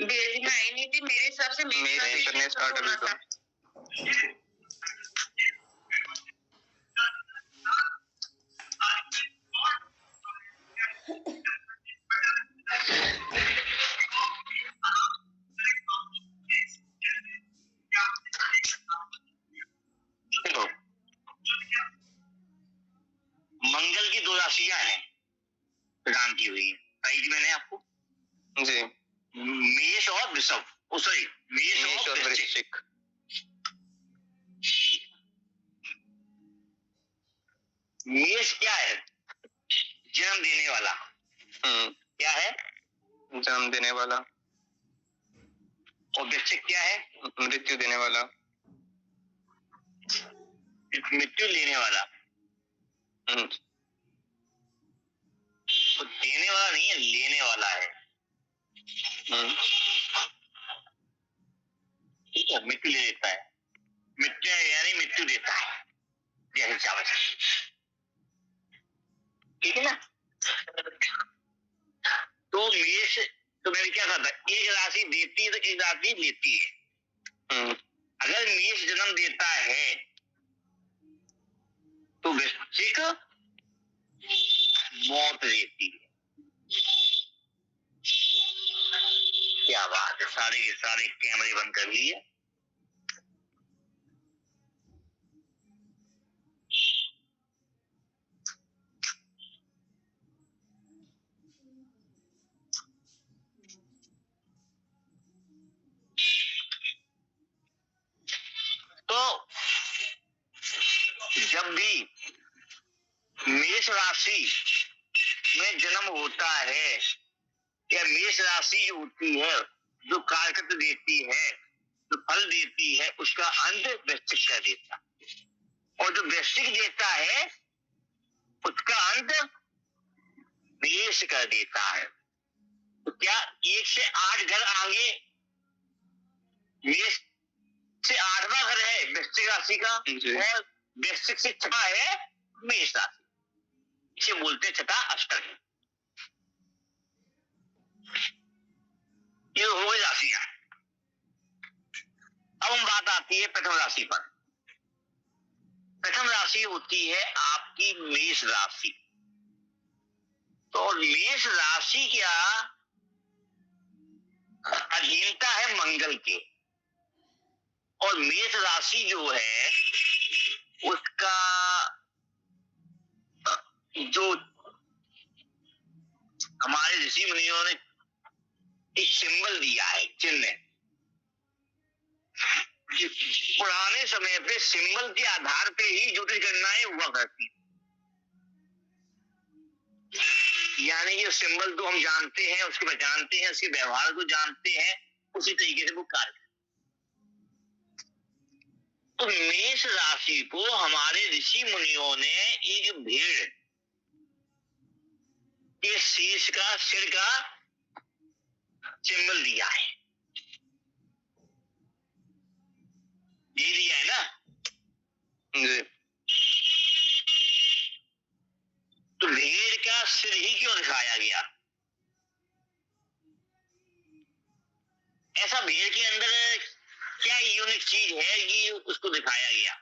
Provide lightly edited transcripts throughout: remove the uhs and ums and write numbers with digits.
Bearing आई नहीं थी मेरे हिसाब से, मेष करने स्टार्ट अभी तो। मंगल की दो राशियां हैं प्रदान की हुई है, बताई थी मैंने आपको जी। मेष और वृषभ, सॉरी मेष और वृश्चिक। मेष क्या है? जन्म देने वाला। क्या है? जन्म देने वाला। और वृश्चिक क्या है? मृत्यु देने वाला। मृत्यु लेने वाला। तो देने वाला नहीं है, लेने वाला है। ठीक है, मृत्यु ले लेता है, मृत्यु यानी मृत्यु देता है, जैसे चावल। ठीक है ना? तो मेष, तो मैंने क्या कहा था, एक राशि देती है तो एक राशि लेती है। अगर मेष जन्म देता है तो वृश्चिक मौत देती है। क्या बात है, सारे के सारे कैमरे बंद कर लिए। तो जब भी मेष राशि में जन्म होता है या मेष राशि जो होती है, जो कारकत्व देती है, जो फल देती है, उसका अंत वृश्चिक कर देता है। और जो वृश्चिक देता है उसका अंत मेष कर देता है। तो क्या 1 से 8 घर आगे मेष से 8वां घर है वृश्चिक राशि का, और वृश्चिक से 6वां है मेष राशि। इसे बोलते हैं छठा अष्टक। ये हो गई राशियां। अब हम बात आती है प्रथम राशि पर। प्रथम राशि होती है आपकी मेष राशि। तो मेष राशि क्या अधीनता है मंगल के, और मेष राशि जो है उसका जो हमारे ऋषि मुनियों ने एक सिंबल दिया है, चिन्ह। पुराने समय पे सिंबल के आधार पे ही ज्योतिष गणनाएं हुआ करती, यानी ये सिंबल तो हम जानते हैं, उसको पहचानते हैं, उसके व्यवहार को जानते हैं, उसी तरीके से वो कार्य। तो मेष राशि को हमारे ऋषि मुनियों ने एक भेड़ के शीश का, सिर का सिंबल दिया है। ये दिया है ना? तो भेड़ का सिर ही क्यों दिखाया गया? ऐसा भेड़ के अंदर क्या यूनिक चीज है कि उसको दिखाया गया?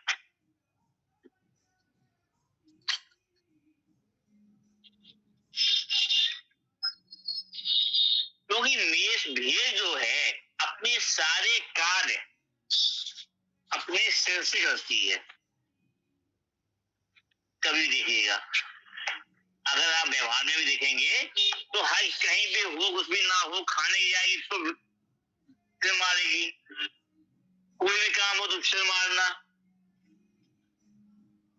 क्योंकि मेष भेड़ जो है अपने सारे कार्य अपने सिर से करती है। कभी देखिएगा, अगर आप व्यवहार में भी देखेंगे तो हर कहीं पे हो, कुछ भी ना हो, खाने जाएगी तो सिर मारेगी, कोई भी काम हो तो सिर मारना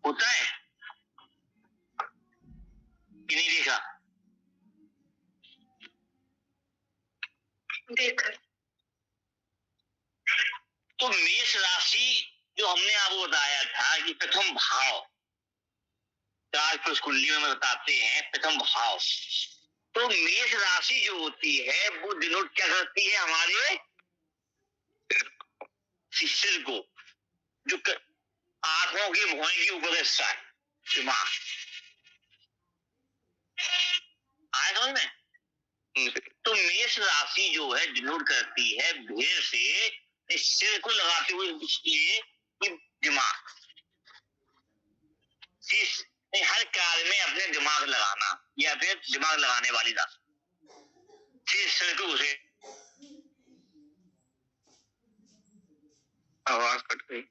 होता है कि नहीं देखा? देखा। तो मेष राशि जो हमने आपको बताया था कि प्रथम भाव, चार पुरुष कुंडली में बताते हैं प्रथम भाव। तो मेष राशि जो होती है वो डिनोट क्या करती है? हमारे सिर को, जो आंखों के भौहें के ऊपर हिस्सा है, दिमाग। आए समझ में? तो मेष राशि जो है डिनोट करती है भेड़ से इस सिर को लगाते हुए इसलिए कि दिमाग, हर कार्य में अपने दिमाग लगाना या फिर दिमाग लगाने वाली राशि सिर को उसे आवाज कट गई।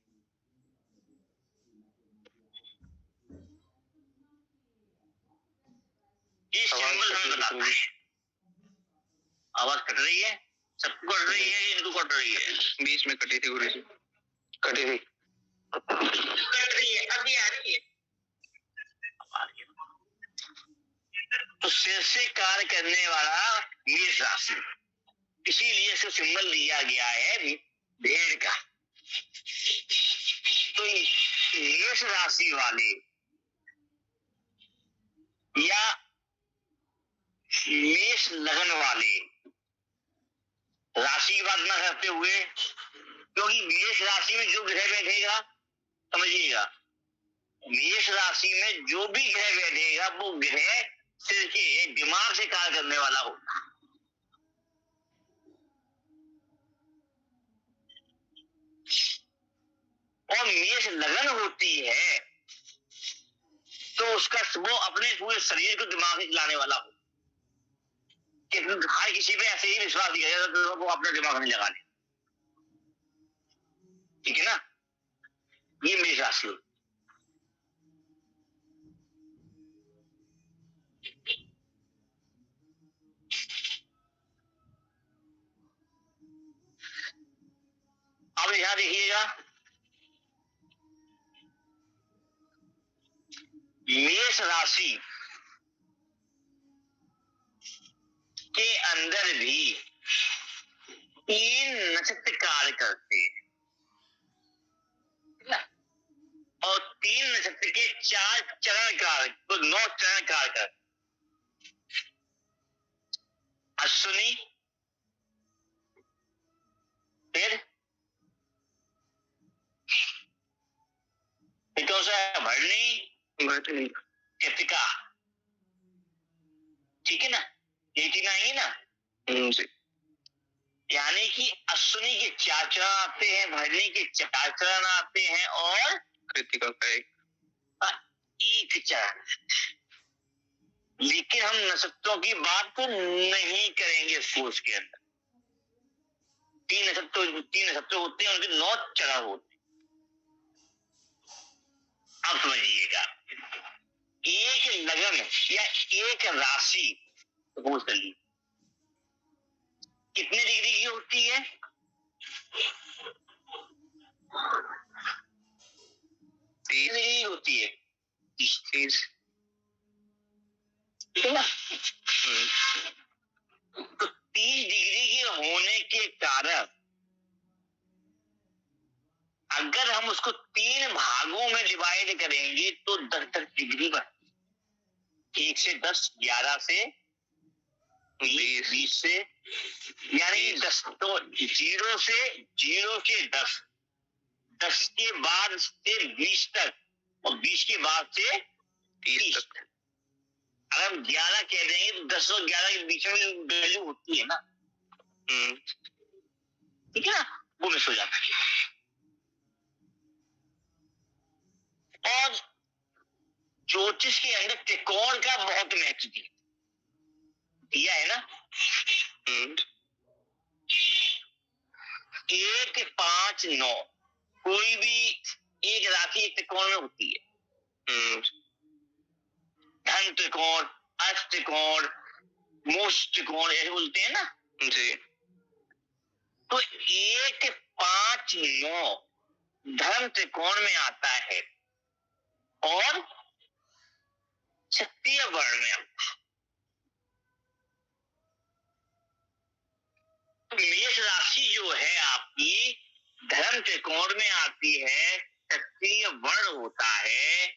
ये सिंबल हमें बताता है। आवाज कट रही है, सबको कट रही है, इनको कट रही है, बीच में कटी थी, गुरु जी कटी थी, कट रही है, अभी आ रही है। तो सिर से कार्य करने वाला मेष राशि, इसीलिए इसको सिंबल दिया गया है भेड़ का। तो मेष राशि वाले या मेष लगन वाले राशि की बात न करते हुए, क्योंकि मेष राशि में जो ग्रह बैठेगा, समझिएगा, मेष राशि में जो भी ग्रह बैठेगा वो ग्रह सिर के दिमाग से कार्य करने वाला होगा। और मेष लगन होती है तो उसका वो अपने पूरे शरीर को दिमाग से चलाने वाला हो। हर किसी पे ऐसे ही विश्वास दिया जाता है तो वो अपना दिमाग नहीं लगा ले, ठीक है ना। ये मेष राशि हो। अब यहां देखिएगा, मेष राशि के अंदर भी 3 नक्षत्र कार्य करते हैं और 3 नक्षत्र के 4 चरण कार्य, तो 9 चरण कार्य करते। अश्विनी, फिर कौन सा है, भरणी, कृतिका, ठीक है ना, ये 3 आएंगे ना। यानी कि अश्विनी के 4 चरण आते हैं, भरणी के 4 चरण आते हैं और कृतिका का एक चरण। लेकिन हम नक्षत्रों की बात तो नहीं करेंगे इस कोर्स के अंदर। 3 नक्षत्र होते हैं, उनके 9 चरण होते हैं। अब समझिएगा, एक लगन या एक राशि सपोज कर ली कितने डिग्री की होती है, 30 डिग्री होती है, 30, ठीक है ना। तो 30 डिग्री के होने के कारण अगर हम उसको 3 भागों में डिवाइड करेंगे तो 10-10 डिग्री बनती, 1 से 10, 11 से 20 से, यानी 10, तो 0 से 10, 10 के बाद से 20 तक और 20 के बाद से 30 तक। अगर हम 11 कह देंगे तो 10 और 11 के बीच में वैल्यू होती है ना, ठीक है ना, वो मिस हो जाता है। और ज्योतिष के अंदर त्रिकोण का बहुत महत्व दिया है ना। 1, 5, 9 कोई भी एक राशि एक त्रिकोण में होती है। धन त्रिकोण, अर्थ त्रिकोण, मोक्ष त्रिकोण ऐसे बोलते हैं ना जी। तो 1, 5, 9 धर्म त्रिकोण में आता है और क्षत्रिय वर्ण में आता है। तो मेष राशि जो है आपकी धर्म त्रिकोण में आती है, क्षत्रिय वर्ण होता है,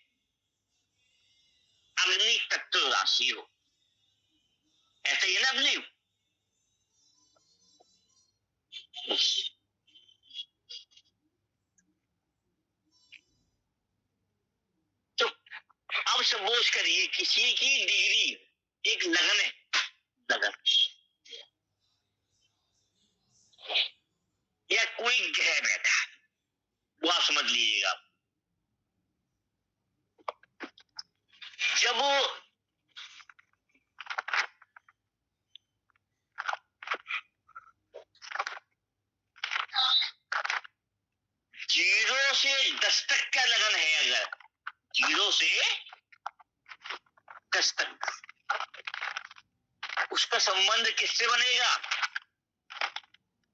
अग्नि तत्व राशि हो, ऐसा ही है ना अग्नि। तो अब सपोज करिए किसी की डिग्री एक लगन है, लगन कोई ग्रह बैठा है, वो आप समझ लीजिएगा। जब वो जीरो से 10 तक का लगन है, अगर जीरो से 10 तक, उसका संबंध किससे बनेगा?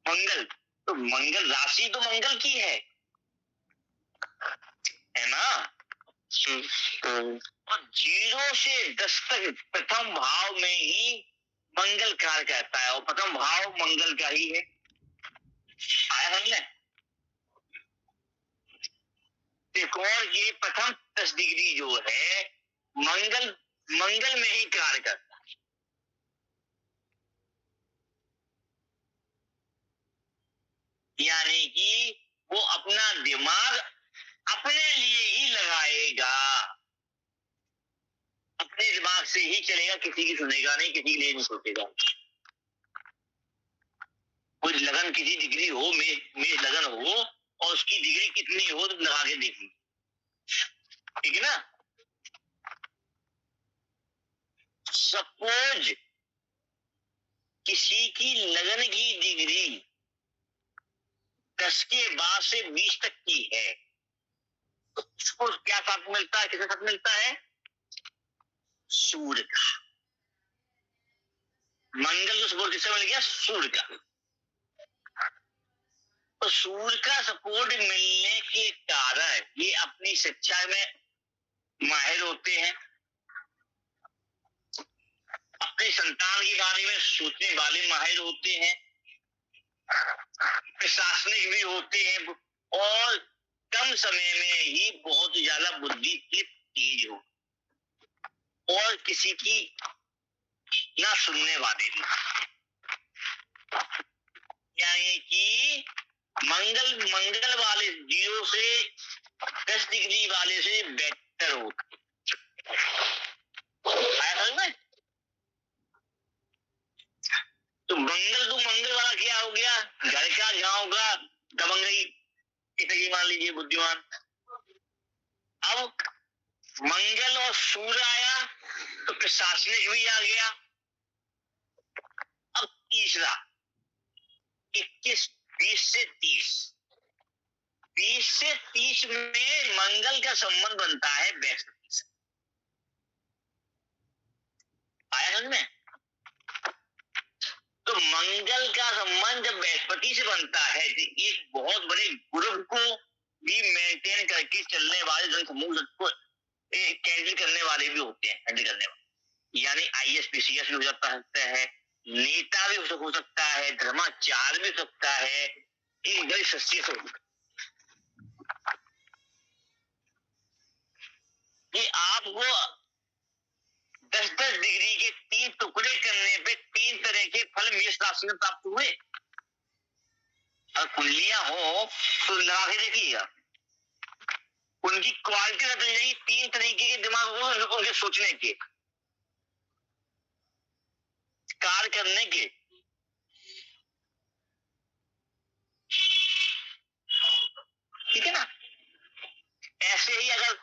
मंगल। तो मंगल राशि तो मंगल की है ना? और 0 से 10 तक प्रथम भाव में ही मंगल कार्य करता है, और प्रथम भाव मंगल का ही है। आया समझे? त्रिकोण की प्रथम 10 डिग्री जो है मंगल में ही कार्य करता है। यानी कि वो अपना दिमाग अपने लिए ही लगाएगा, अपने दिमाग से ही चलेगा, किसी की सुनेगा नहीं, किसी के लिए नहीं सोचेगा। कोई लगन किसी डिग्री हो, में लगन हो, और उसकी डिग्री कितनी हो तो लगा के देखिए, ठीक है ना? सपोज किसी की लगन की डिग्री 10 के बाद से 20 तक की है, तो उसको क्या साथ मिलता है, किसके साथ मिलता है? सूर्य का। मंगल को सपोर्ट किससे मिल गया? सूर्य का। तो सूर्य का सपोर्ट मिलने के कारण ये अपनी शिक्षा में माहिर होते हैं, अपने संतान के बारे में सोचने वाले माहिर होते हैं, प्रशासनिक भी होते हैं, और कम समय में ही बहुत ज्यादा बुद्धि की तेज हो, और किसी की ना सुनने वाले भी। यानी कि मंगल वाले 0 से 10 डिग्री वाले से बेहतर होते। आया समझ में? तो मंगल वाला क्या हो गया? घर का, गांव का दबंगई की मान लीजिए, बुद्धिमान। अब मंगल और सूर्य आया तो प्रशासनिक भी आ गया। अब तीसरा 21, 20 से 30, 20 से 30 में मंगल का संबंध बनता है बृहस्पति से। आया समझ में? तो मंगल का संबंध जब बृहस्पति से बनता है तो एक बहुत बड़े ग्रुप को भी मेंटेन करके चलने वाले जन समूह को कैंडल करने वाले भी होते हैं, हैंडल करने वाले। यानी IAS PCS भी हो सकता है, नेता भी हो सकता है, धर्माचार्य भी हो सकता है, एक बड़ी शख्सियत हो सकता है। ये आपको 10-10 डिग्री के 3 टुकड़े करने पे 3 तरह के फल मेष राशि में प्राप्त हुए। और कुंडलियां हो तो लगा के देखिएगा, उनकी क्वालिटी बदल जाएगी। 3 तरीके के दिमाग हो उनके सोचने के, कार्य करने के। ठीक है ना? ऐसे ही अगर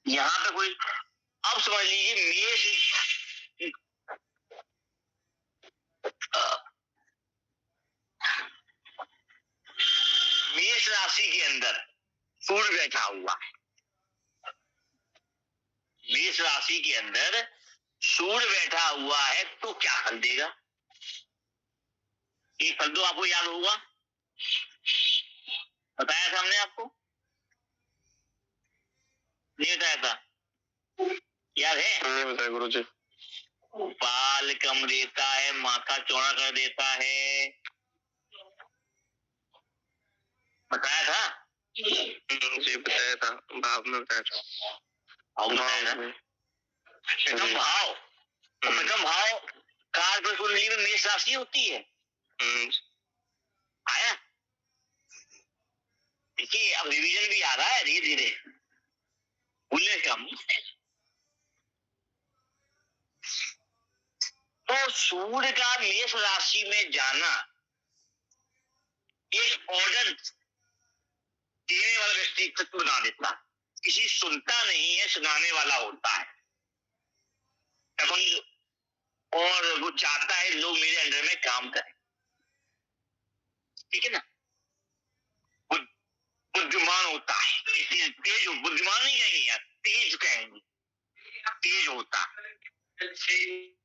यहां पे कोई, अब समझ लीजिए मेष राशि के अंदर सूर्य बैठा हुआ है। मेष राशि के अंदर सूर्य बैठा हुआ है तो क्या फल देगा? एक फल तो आपको याद होगा, बताया था हमने आपको, नहीं बताया था? याद है? नहीं बताया गुरुजी। बाल कम देता है, माथा चौड़ा कर देता है, बताया था? जी बताया था, भाव में बताया था। भाव बताया था। प्रथम भाव, प्रथम भाव कार्य कुंडली में मेष राशि होती है। आया? देखिए अब रिवीजन भी आ रहा है धीरे धीरे, भूलने का तो सूर्य का मेष राशि में जाना एक ऑर्डर देने वाला व्यक्तित्व बना देता, किसी सुनता नहीं है, सुनाने वाला होता है। और वो चाहता है लोग मेरे अंडर में काम करें, ठीक है ना। बुद्धिमान होता है, तेज, बुद्धिमान नहीं कहेंगे यार, तेज कहेंगे, तेज होता,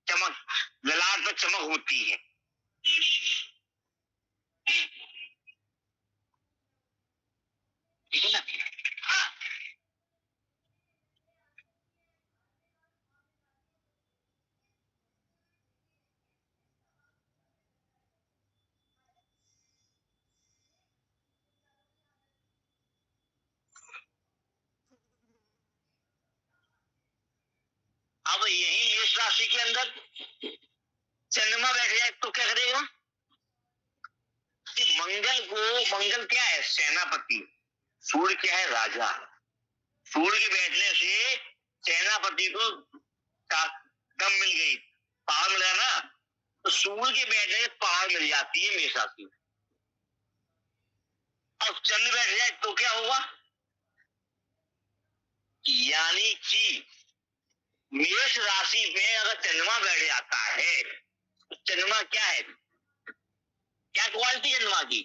चमक, ललाट पर चमक होती है। ठीक है ना। अब यही मेष राशि के अंदर चंद्रमा बैठ जाए तो क्या करेगा कि मंगल क्या है, सेनापति, सूर्य क्या है, राजा। सूर्य के बैठने से सेनापति को दम मिल गई, पावर मिला ना, तो सूर्य के बैठने से पावर मिल जाती है मेष राशि में। अब चंद्र बैठ जाए तो क्या होगा, यानी कि मेष राशि में अगर चंद्रमा बैठ जाता है तो चंद्रमा क्या है, क्या क्वालिटी चंद्रमा की,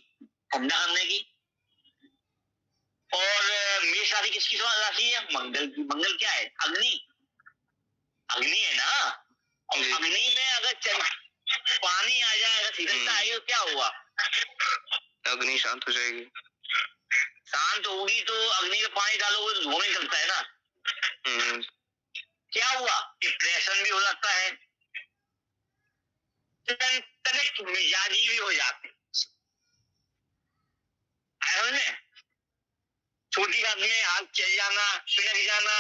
ठंडा करने की। और मेष राशि किसकी राशि है, मंगल की। मंगल क्या है, अग्नि, अग्नि है ना। और अग्नि में अगर पानी आ जाए, अगर शीतलता आएगी तो क्या हुआ, अग्नि शांत हो जाएगी। शांत होगी तो अग्नि में पानी डालोगे तो धुआं निकलता है ना। क्या हुआ, डिप्रेशन भी हो जाता है, तनिक मिजाजी भी हो जाते हैं। छोटी बात में हाथ चल जाना, पिनक जाना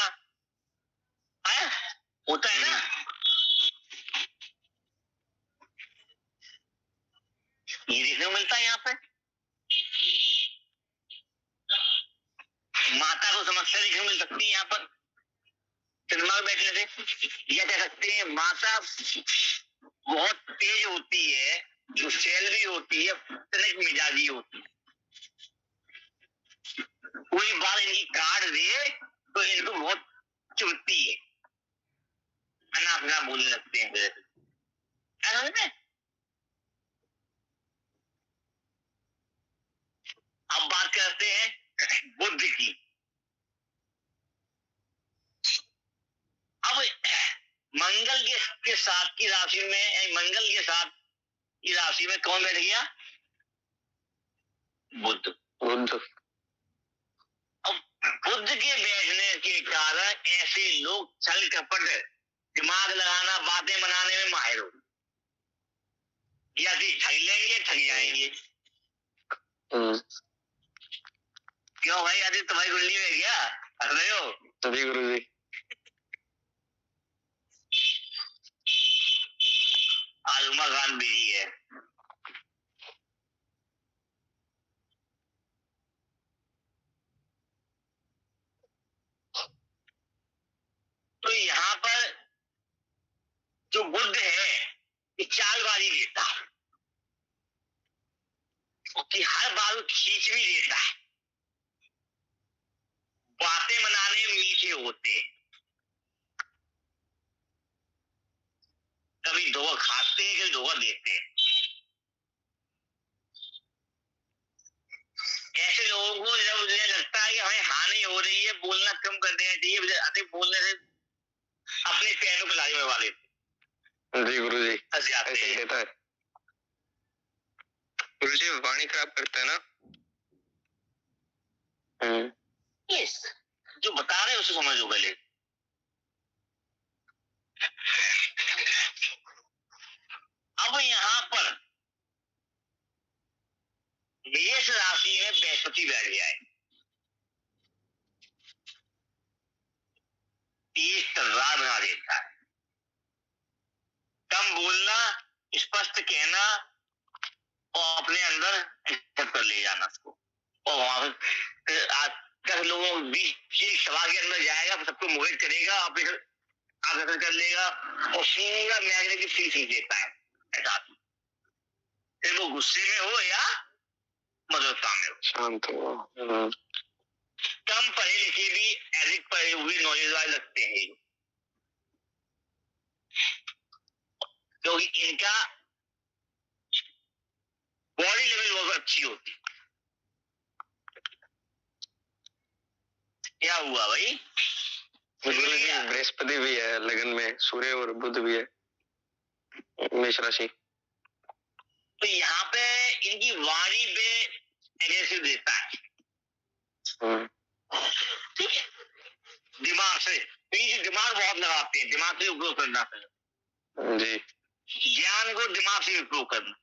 है, होता है ना। ये देखने को मिलता है यहाँ पे, माता को समस्या देखने को मिल सकती है यहाँ पर चंद्रमा बैठने से। या कह सकते हैं माता बहुत तेज होती है, जो सैलरी होती है, तनिक मिजाजी होती है। कोई बात इनकी काट दे तो इनको बहुत चुभती है, अपना बोलने लगते हैं। अब बात करते हैं बुध की। अब मंगल के साथ की राशि में, मंगल के साथ की राशि में कौन बैठ गया, बुध। बुध, अब बुध के बैठने के कारण ऐसे लोग छल कपट, दिमाग लगाना, बातें बनाने में माहिर हो, या फिर ठग लेंगे, ठग जाएंगे। क्यों भाई, आदि तुम्हारी कुंडली में क्या हंस रहे हो? जी गुरु जी। आज उमाकांत बिजी है। तो यहाँ पर जो बुध है ये चालबाजी देता है, कि हर बार खींच भी देता है, बातें बनाने में मीठे होते हैं, कभी धोखा खाते हैं, कभी धोखा देते हैं। ऐसे लोगों को जब लगता है कि हमें हानि हो रही है, बोलना कम कर देना चाहिए, अधिक बोलने से अपने पैरों को लाए हुए देते। जी गुरु जी, ऐसे ही रहता है गुरु जी, वाणी खराब करता है ना। यस, जो बता रहे हैं उसे समझो पहले। अब यहाँ पर मेष राशि में बृहस्पति बैठ जाए, तेज तलवार बना देता है, कम बोलना, स्पष्ट कहना और अपने अंदर कर ले जाना उसको। और वहां पर 10 लोगों के बीच सभा के अंदर जाएगा, सबको मोहित करेगा, अपने आकर्षण कर लेगा और पूरा मैग्नेटिक फील्ड खींच देता है ऐसा। फिर वो गुस्से में हो या मधुरता में हो, शांत हो। कम पढ़े लिखे भी अधिक पढ़े हुए नॉलेज वाले लगते हैं, क्योंकि इनका बॉडी लेवल बहुत अच्छी होती। क्या हुआ भाई? बृहस्पति भी है लगन में, सूर्य और बुध भी है मेष राशि। तो यहाँ पे इनकी वाणी पे एग्रेसिव देता है, ठीक है, दिमाग से। तो ये दिमाग बहुत लगाते हैं, दिमाग से उपयोग करना जी, ज्ञान को दिमाग से उपयोग करना,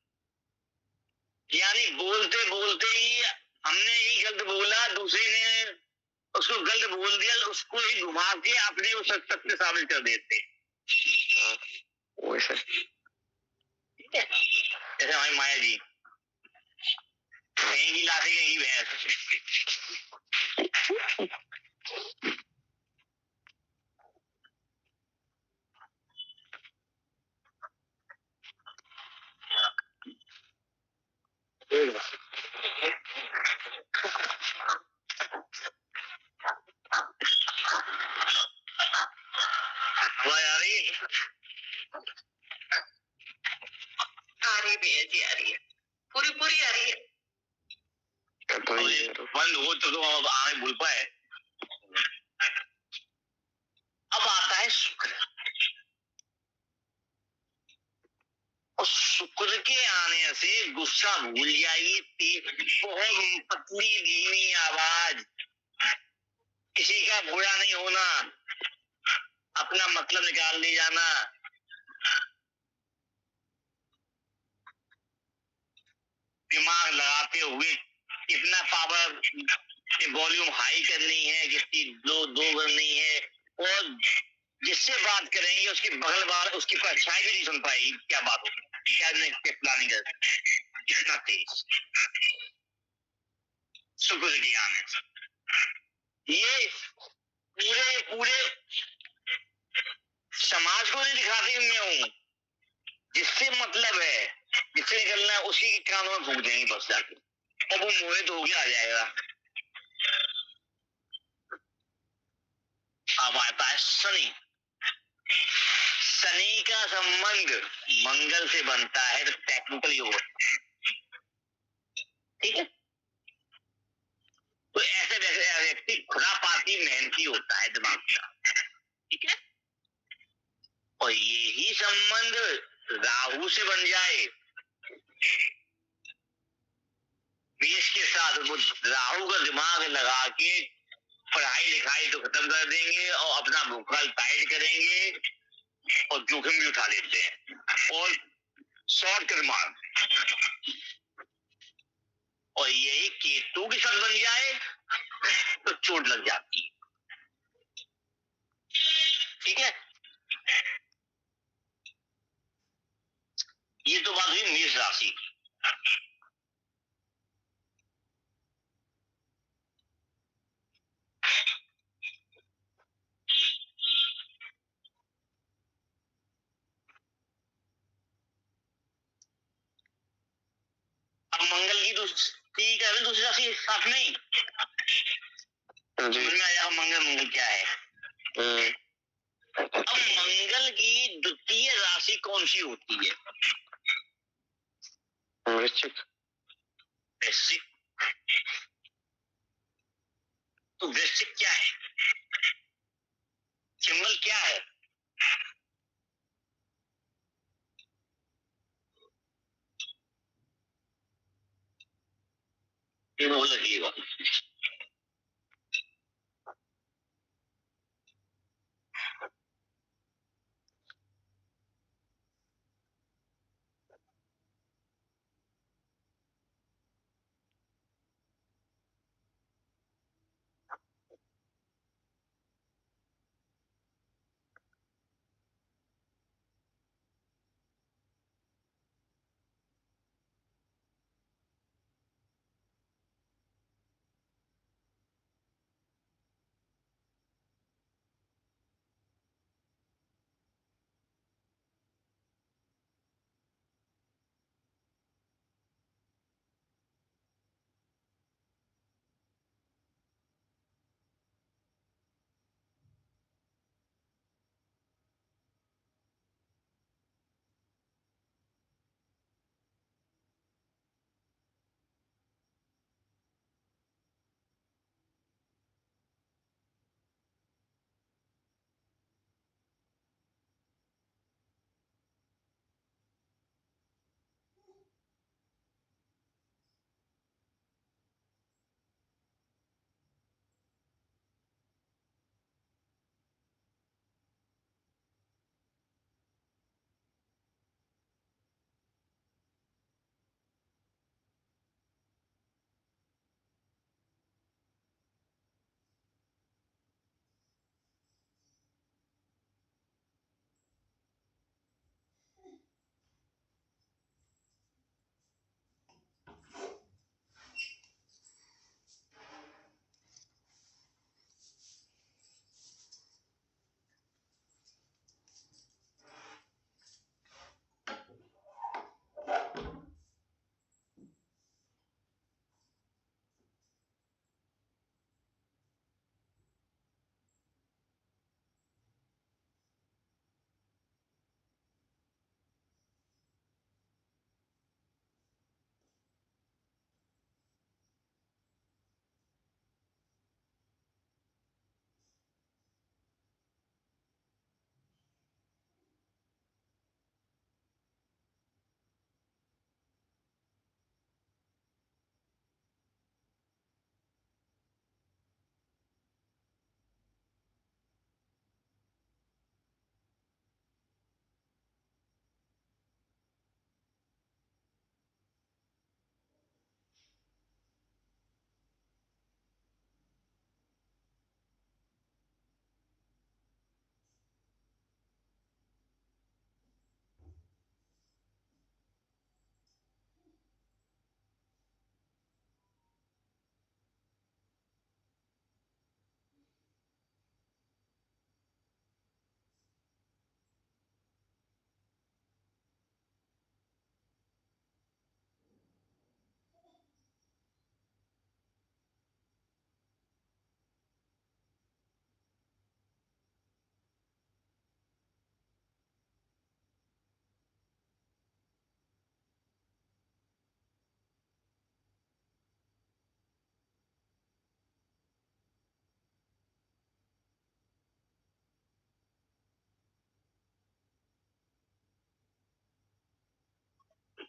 यानी बोलते बोलते ही हमने ही गलत बोला, दूसरे ने उसको गलत बोल दिया, उसको ही घुमा के अपने को सत्य साबित कर देते। वैसे ठीक है, जैसे हमारी माया जी कहीं की लाठी कहीं की भैंस। आ रही है जी, आ रही है, पूरी पूरी आ रही है। बंद हो तो अब आगे भूल पाए। अब आता है शुक्र, और शुक्र के आने से गुस्सा भूल जाइए, बहुत पतली धीमी आवाज, किसी का बुरा नहीं होना, अपना मतलब निकाल ले जाना, दिमाग लगाते हुए कितना पावर, वॉल्यूम हाई करनी है, कितनी लो करनी है, और जिससे बात करेंगे उसकी बगल वाला उसकी परछाई भी नहीं सुन पाएगी। क्या बात होगी, क्या प्लानिंग कर, इतना तेज शुक्र ज्ञान है। ये पूरे पूरे समाज को नहीं दिखाते मैं हूं, जिससे मतलब है, जिससे निकलना है उसी के कानों में फूक देंगे बस जाके, और वो मोहित होके आ जाएगा। अब आता है शनि। शनि का संबंध मंगल से बनता है, तो टेक्निकल योग, ठीक है। तो ऐसे व्यक्ति खुरापाती मेहनती होता है दिमाग का, ठीक है। और यही संबंध राहु से बन जाए मेष के साथ, वो राहु का दिमाग लगा के पढ़ाई लिखाई तो खत्म कर देंगे और अपना भूखल टाइट करेंगे और जोखिम भी उठा लेते हैं और शॉर्ट कर मार। और यही केतु के साथ बन जाए तो चोट लग जाती है, ठीक है। ये तो बात हुई मेष राशि की। अब मंगल की दूसरी का दूसरी राशि साथ नहीं समझ में आया मंगल क्या है। अब मंगल की द्वितीय राशि कौन सी होती है? वृश्चिक। वृश्चिक, तो वृश्चिक क्या है, सिंबल क्या है? ये बोल रखिएगा।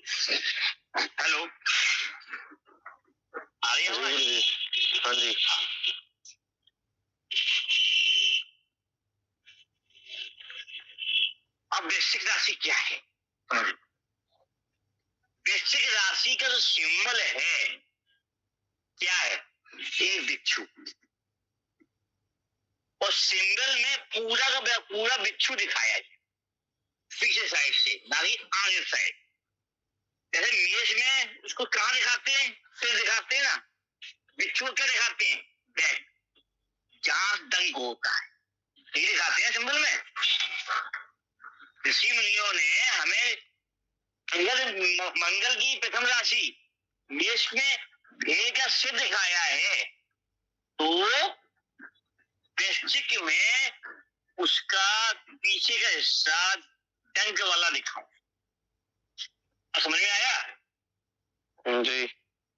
हेलो, आ रही है आवाज? हाँ जी। अब वृश्चिक राशि क्या है? वृश्चिक राशि का जो सिंबल है क्या है? एक बिच्छू, और सिंबल में पूरा का पूरा बिच्छू दिखाया है पीछे साइड से, ना कि आगे साइड। जैसे मेष में उसको कहाँ दिखाते हैं? सिर दिखाते हैं ना। बिच्छू क्या दिखाते हैं? बैक, जहां डंक होता है, ये दिखाते हैं सिंबल में। ऋषि मुनियों ने हमें अगर मंगल की प्रथम राशि मेष में भेड़ का सिर दिखाया है, तो वृश्चिक में उसका पीछे का हिस्सा डंक वाला दिखाओ। समझ में आया? जी।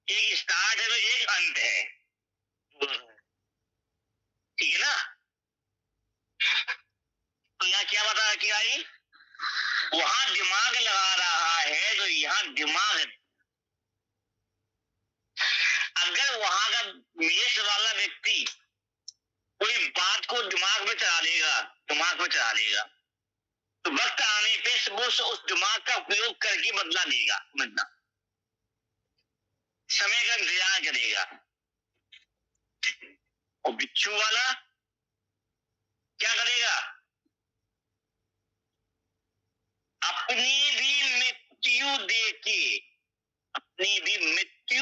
एक स्टार्ट है तो एक अंत है, ठीक है ना? तो यहाँ क्या बता कि आई, वहां दिमाग लगा रहा है तो यहाँ दिमाग है। अगर वहां का मेष वाला व्यक्ति कोई बात को दिमाग में चला लेगा तो वक्त आने पे वो उस दिमाग का उपयोग करके बदला लेगा। समझना, समय का इंतजार करेगा। और बिच्छू वाला क्या करेगा? अपनी भी मृत्यु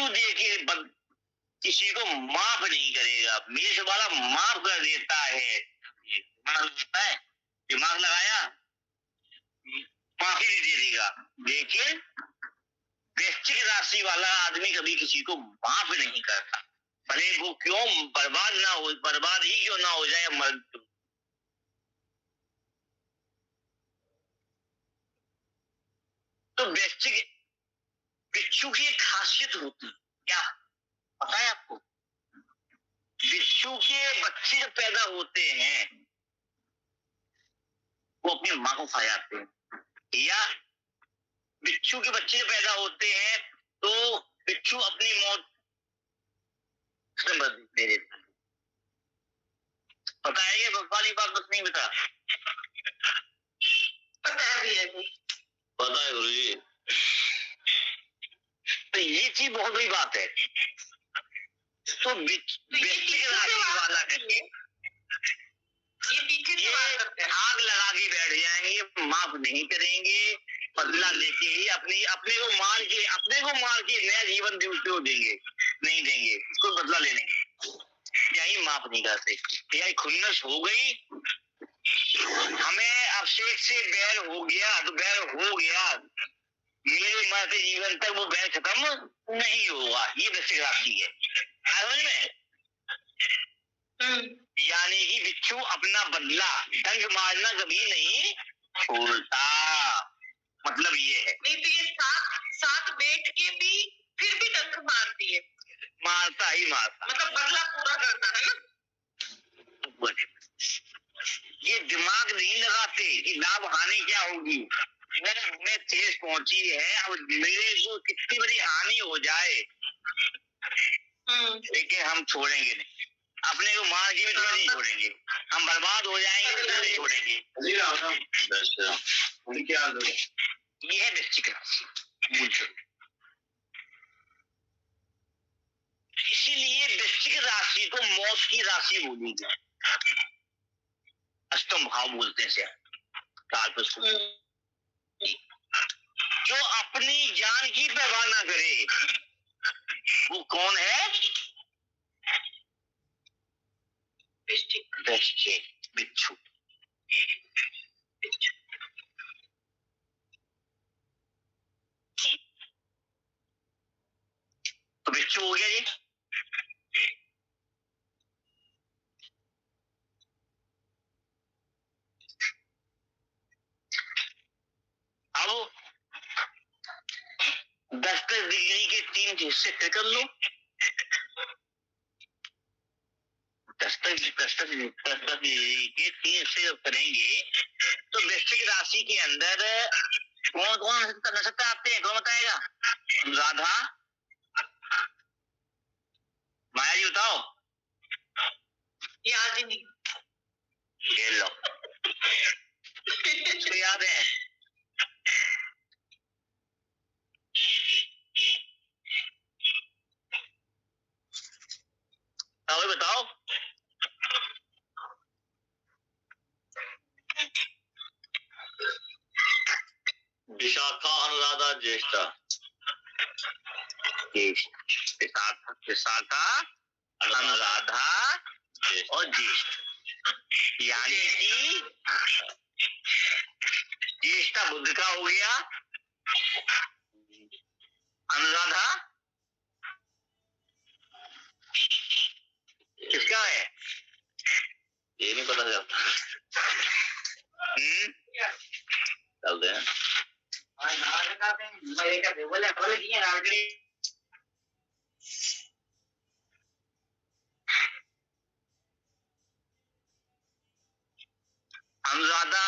देके किसी को माफ नहीं करेगा। मेष वाला माफ कर देता है, दिमाग लगाया, माफी भी दे देगा। लेकिन वृश्चिक राशि वाला आदमी कभी किसी को माफ नहीं करता, भले वो क्यों बर्बाद ही क्यों ना हो जाए, मर। तो वृश्चिक बिच्छू की एक खासियत होती है, क्या पता है आपको? बिच्छू के बच्चे जब पैदा होते हैं वो अपनी माँ को खा जाते हैं, या बिच्छू के बच्चे जब पैदा होते हैं तो बिच्छू अपनी मौत दे देता है। पता है ये वाली बात? बस नहीं बता, पता है गुरु जी। तो ये चीज बहुत बड़ी बात है। तो वृश्चिक राशि वाला ये पीछे से आग लगा के बैठ जाएंगे, माफ नहीं करेंगे, बदला लेके ही अपने को मार के नया जीवन देंगे, नहीं देंगे, उसको बदला ले लेंगे, यही माफ नहीं करते। यही खुन्नस हो गई, हमें अभिषेक से बैर हो गया तो बैर हो गया, मेरे मरते जीवन तक वो बैर खत्म नहीं होगा। ये वृश्चिक राशि है, समझ में? यानी कि बिच्छू अपना बदला, डंक मारना कभी नहीं छोड़ता। मतलब ये है। नहीं तो ये साथ बैठ के भी फिर भी डंक मारती है, मारता ही मारता, मतलब बदला पूरा करना है ना। ये दिमाग नहीं लगाते कि लाभ हानि क्या होगी। अगर हमें ठेस पहुंची है, अब मेरे को कितनी बड़ी हानि हो जाए, लेकिन हम छोड़ेंगे नहीं। अपने को मार के भी तो नहीं छोड़ेंगे, हम बर्बाद हो जाएंगे तो नहीं छोड़ेंगे। ये है वृश्चिक राशि। इसीलिए वृश्चिक राशि को मौत की राशि बोली गई, अष्टम भाव बोलते हैं जो अपनी जान की परवाह ना करे, वो कौन है? बिच्छू। तो बिच्छू हो गया जी। अब 10 डिग्री के 3 हिस्से कर लो। 10 डिग्री के 3 हिस्से जब करेंगे तो वृश्चिक राशि के अंदर कौन कौन नक्षत्र आते हैं, कौन बताएगा? राधा, माया जी बताओ। याद ही नहीं। ये लो, इसको याद है। अब बताओ। विशाखा, अनुराधा, ज्येष्ठा। विशाखा, अनुराधा और ज्येष्ठ, यानी कि ज्येष्ठा बुध का हो गया, अनुराधा किसका है? ये नहीं पता चलता। चलते हैं। अनुराधा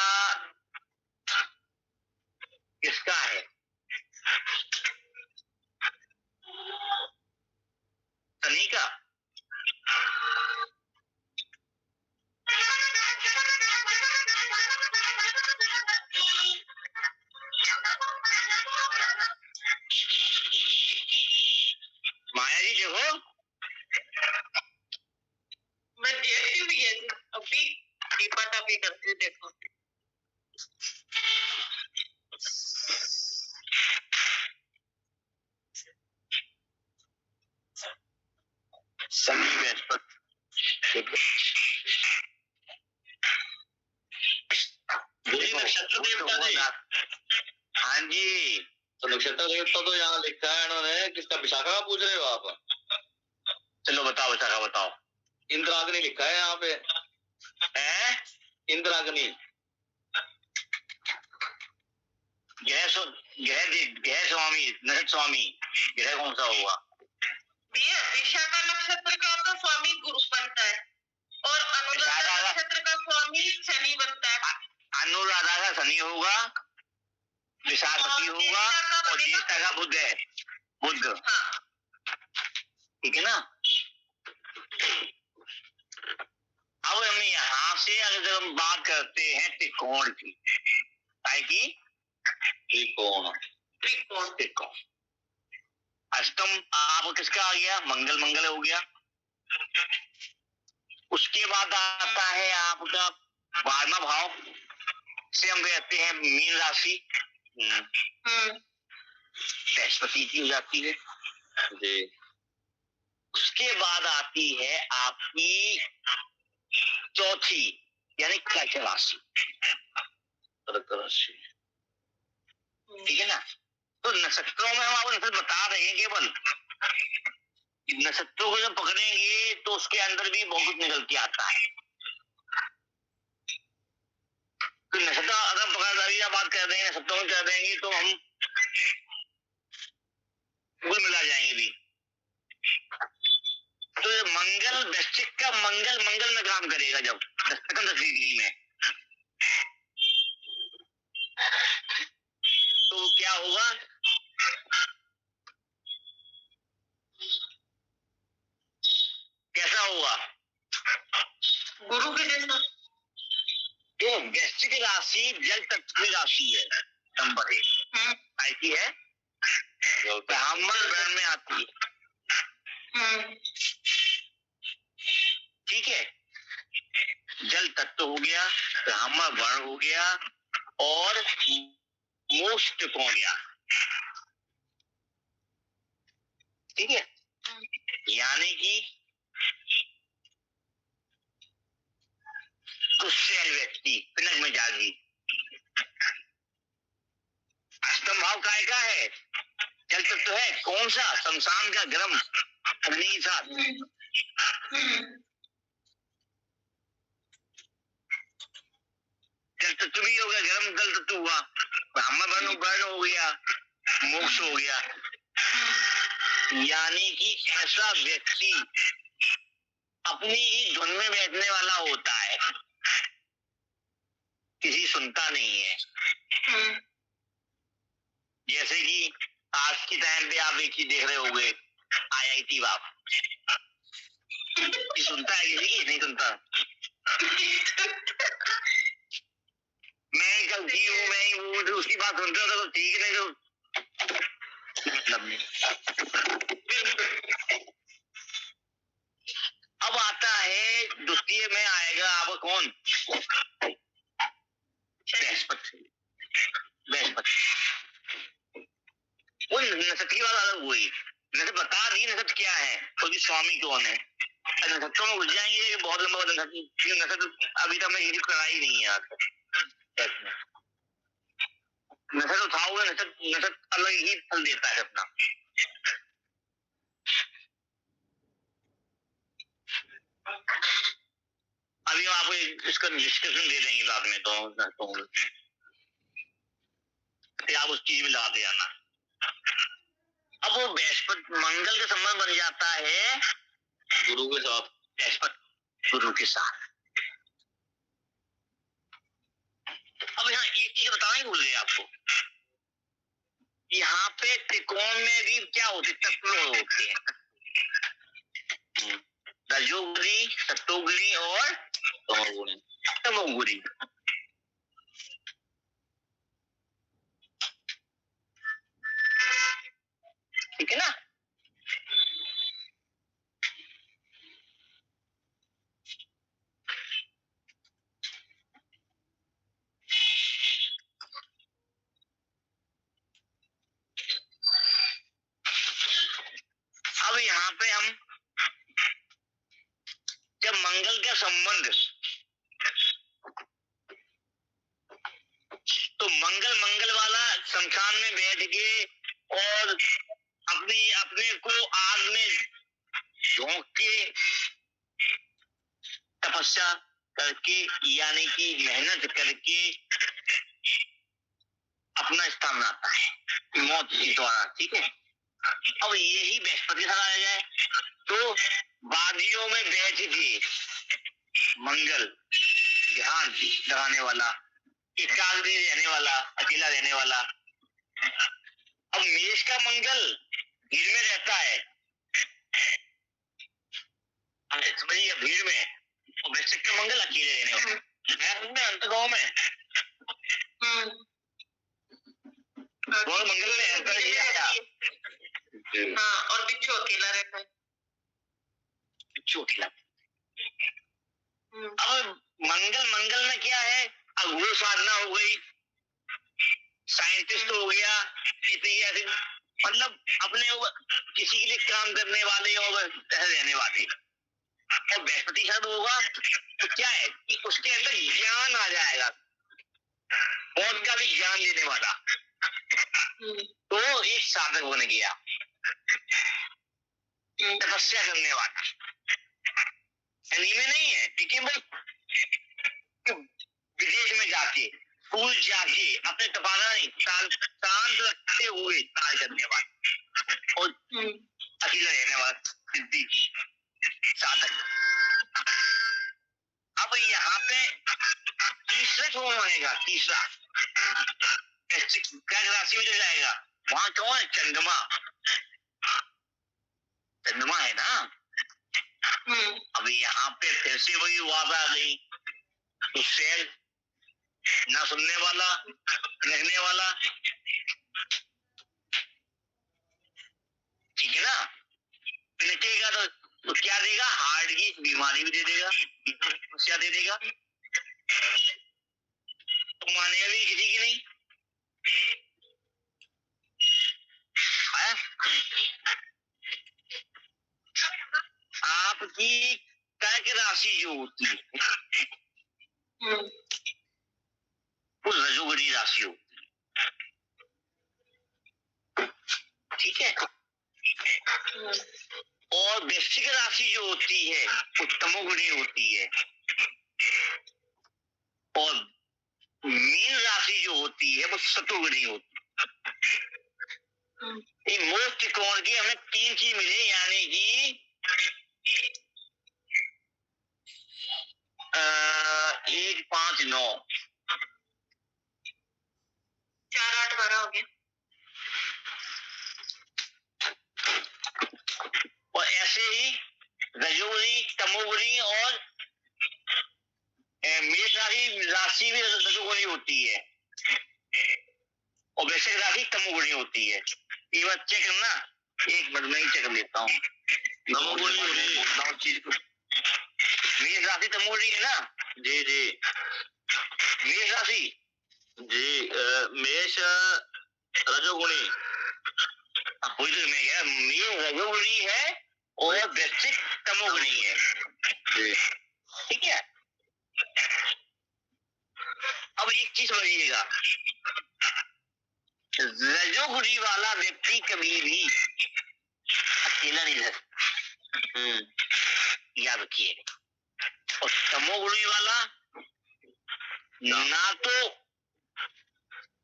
किसका है? शनि का। माया जी देखो, मैं देखती भी है अभी, पता भी करती हूँ, देखो। शनि बृहस्पति नक्षत्र देवता जी। हाँ जी, तो नक्षत्र देवता तो यहाँ लिखा है इन्होंने, किसका? विशाखा का पूछ रहे हो आप? चलो बताओ, विशाखा बताओ। इंद्राग्नि लिखा है यहाँ पे। है इंद्राग्नि। ग्रह स्वामी, नक्षत्र स्वामी, ग्रह कौन सा होगा? विशाखा नक्षत्र का तो स्वामी गुरु बनता है और अनुराधा नक्षत्र का स्वामी शनि बनता है। अनुराधा का शनि होगा, विशाखपति होगा और ज्येष्ठा का बुध है, बुध। ठीक है ना? अब हम यहाँ से अगर हम बात करते हैं त्रिकोण की, त्रिकोण। त्रिकोण, त्रिकोण। अष्टम आप किसका आ गया? मंगल, मंगल हो गया। उसके बाद आता है आपका 12वां भाव से हम कहते हैं मीन राशि, बृहस्पति की हो जाती है जी। उसके बाद आती है आपकी चौथी यानी कर्क राशि, कर्क राशि। ठीक है ना? तो नक्षत्रों में हम आपको नक्षत्र बता रहे हैं, केवल नक्षत्रों को जब पकड़ेंगे तो उसके अंदर भी बहुत कुछ निकल के आता है। तो नक्षत्र अगर पकड़दारी का बात कर देंगे, नक्षत्रों में कर देंगे तो हम कुल मिला जाएंगे भी। तो मंगल, वृश्चिक का मंगल, मंगल में काम करेगा जब 10 डिग्री में, तो क्या होगा? कैसा होगा? गुरु के जैसा। तो वृश्चिक राशि जल तत्व की राशि है, नंबर 1 ऐसी है, ब्राह्मण वर्ण में आती है। ठीक है, जल तत्व हो गया, ब्राह्मण वर्ण हो गया और मोक्ष हो गया। ठीक है, यानी कि गुस्सेल व्यक्ति, पिनक मिजाजी। अष्टम भाव काय का है? जल तत्व है। कौन सा? शमशान का, गर्म अग्नि के साथ। जल तत्व भी हो गया, गर्म जल तत्व हुआ, ब्राह्मण वर्ण हो गया, मोक्ष हो गया। यानी कि ऐसा व्यक्ति अपनी ही धुन में बैठने वाला होता है, किसी सुनता नहीं है। जैसे कि आज के टाइम पे आप एक चीज देख रहे होंगे, IIT बाप सुनता है किसी की? नहीं सुनता। मैं ही गलती हूँ, मैं ही हूँ, तो उसकी बात सुनते हो तो ठीक, नहीं तो मतलब नहीं। अब आता है द्वितीय में आएगा आपका कौन? बृहस्पति। वो नक्षत्र की बात अलग हुई, नक्षत्र बता दी नक्षत्र क्या है, उसकी स्वामी कौन है। नक्षत्रों में घुस जाएंगे, बहुत लंबा नक्षत्र अभी तक मैं यूज करा ही नहीं है। नक्षत्र उठाओगे, नक्षत्र अलग ही फल देता है अपना। अभी हम आपको इसका डिस्कशन दे देंगे बाद में, तो आप उस चीज में लगाते जाना। अब वो बृहस्पति मंगल का संबंध बन जाता है गुरु के साथ, बृहस्पति गुरु के साथ। अब यहाँ एक चीज बताना ही भूल गए आपको, यहाँ पे त्रिकोण में भी क्या होते, तत्व होते हैं, रजोगुणी, सत्वगुणी और तमोगुणी। ठीक है ना। अब यहाँ पे हम जब मंगल का संबंध, तो मंगल वाला शमशान में बैठ के और अपने को आग में झोंक के तपस्या करके, यानी कि मेहनत करके अपना स्थान बनाता है मौत के द्वारा। ठीक है। अब यही बृहस्पति साथ आ जाए तो वादियों में बैठ के मंगल ध्यान लगाने वाला, एकाग्र रहने वाला, अकेला रहने वाला। अब मेष का मंगल भीड़ में रहता है, समझिए, भीड़ में, और वृश्चिक का मंगल अकेले रहने वाला है, अंतगांव में। और मंगल में अंतर ही आया। हाँ, और बिच्छू अकेला रहता है। बिच्छू अकेला। अब मंगल में क्या है, अघोर साधना हो गई, साइंटिस्ट हो गया, इतनी मतलब अपने किसी के लिए काम करने वाले और रहने वाले। और बृहस्पति साथ होगा तो क्या है कि उसके अंदर ज्ञान आ जाएगा, और का भी ज्ञान देने वाला, तो एक साधक बन गया, तपस्या करने वाला। में नहीं है, ठीक है, वो विदेश में जाके, स्कूल जाके अपने तपस्या नहीं, शांत रखते हुए कार्य करने वाला और अकेला रहने वाला सिद्धि साधक। अब यहाँ पे तीसरा कौन आएगा, तीसरा राशि में जो जाएगा वहां कौन है, चंद्रमा। चंद्रमा है ना। अभी यहाँ पे फिर से वही आवाज आ गई, तो सेल ना सुनने वाला, लगने वाला, ठीक है ना। निकलेगा तो क्या देगा, हार्ट की बीमारी भी दे देगा, समस्या दे देगा, तो मानेगा भी किसी की नहीं है। आपकी कर्क राशि जो होती है वो रजोगुणी राशि होती है, ठीक है। और वृश्चिक राशि जो होती है वो तमोगुणी होती है, और मीन राशि जो होती है वो सतोगुणी होती है। मोस्ट त्रिकोण की हमें 3 चीज मिले, यानी कि 1, 5, 9, 4, 8, 12 हो गया। ही रजोगुणी, तमोगुणी और मेष राशि भी रजोगुणी होती है और वृश्चिक राशि तमोगुणी होती है। ये बात चेक करना, एक मिनट में ही चेक लेता हूँ। तमोगुणी बोलता हूँ चीज को। मेष राशि तमोगुणी है ना? जी जी। मेष राशि जी मेष रजोगुणी। वही तो मैं कह, मेष रजोगुणी है और वृश्चिक तमोगुणी है। जी ठीक है। अब एक चीज समझिएगा, रजोगुणी वाला व्यक्ति कभी भी अकेला नहीं रह सकता, याद रखिएगा। और तमोगुणी वाला ना तो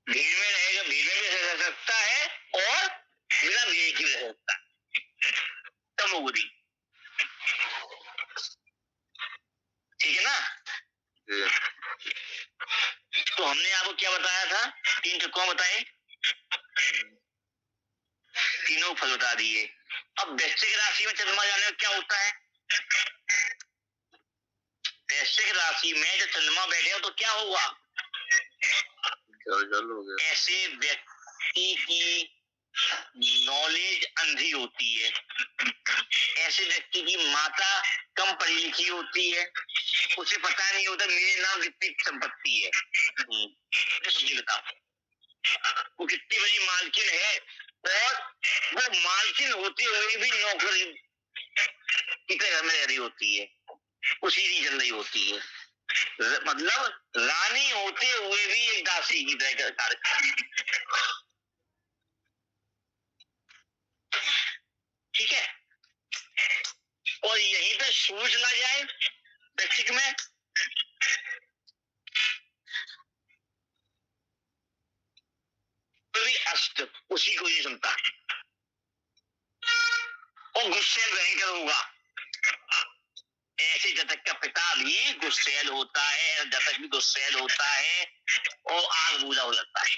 भीड़ में रहेगा, भीड़ में भी रह सकता है और बिना भीड़ के भी रह सकता है, तमोगुणी। ठीक है ना? तो हमने आपको क्या बताया था? 3 चक्रों बताए, तीनों फल बता दिए। अब वृश्चिक राशि में चंद्रमा जाने का क्या होता है? वृश्चिक राशि में जब चंद्रमा बैठेगा तो क्या होगा? जल हो गया। ऐसे व्यक्ति की नॉलेज अंधी होती है, ऐसे व्यक्ति की माता कम पढ़ी लिखी होती है, उसे पता नहीं होता मेरे नाम कितनी संपत्ति है। समझिए, बताओ वो कितनी बड़ी मालकिन है और वो मालकिन होते हुए भी नौकरी की तरह में रह रही होती है, उसी की चल रही होती है। मतलब रानी होते हुए भी एक दासी की तरह कार्य करती है। ठीक है। और यहीं पे सूझ ना जाए वृश्चिक में, तो भी अष्ट उसी को ही सुनता है और गुस्सेल भयंकर होगा। ऐसे जातक का पिता भी गुस्सेल होता है, जातक भी गुस्सेल होता है और आग बूझा हो जाता है।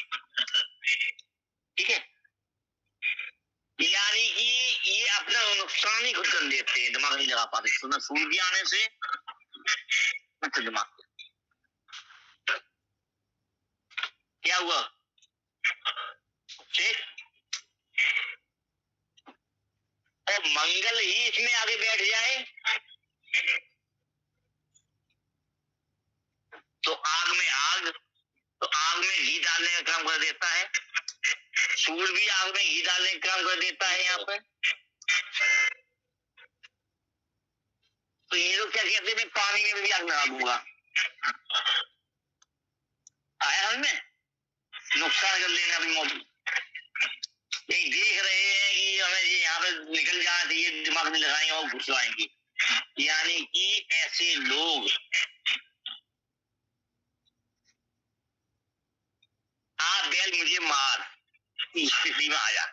ठीक है। यानी कि ये अपना नुकसान ही खुद कर लेते हैं, दिमाग नहीं लगा पाते। तो ना सूर्य आने से मत दिमाग क्या हुआ ठीक। और मंगल ही इसमें आगे बैठ जाए तो आग में आग, तो आग में घी डालने का काम कर देता है। सूर्य भी आग में घी डालने का काम कर देता है यहाँ पे। तो ये लोग क्या कहते हैं, मैं पानी में भी आग लगा दूंगा। आया हमें नुकसान कर लेना अपनी मौत। यही देख रहे हैं कि हमें ये यहाँ पे निकल जाना चाहिए, दिमाग में लगाएंगे और घुस लाएंगे। यानी कि ऐसे लोग आप बैल मुझे मार इस स्थिति में आ जा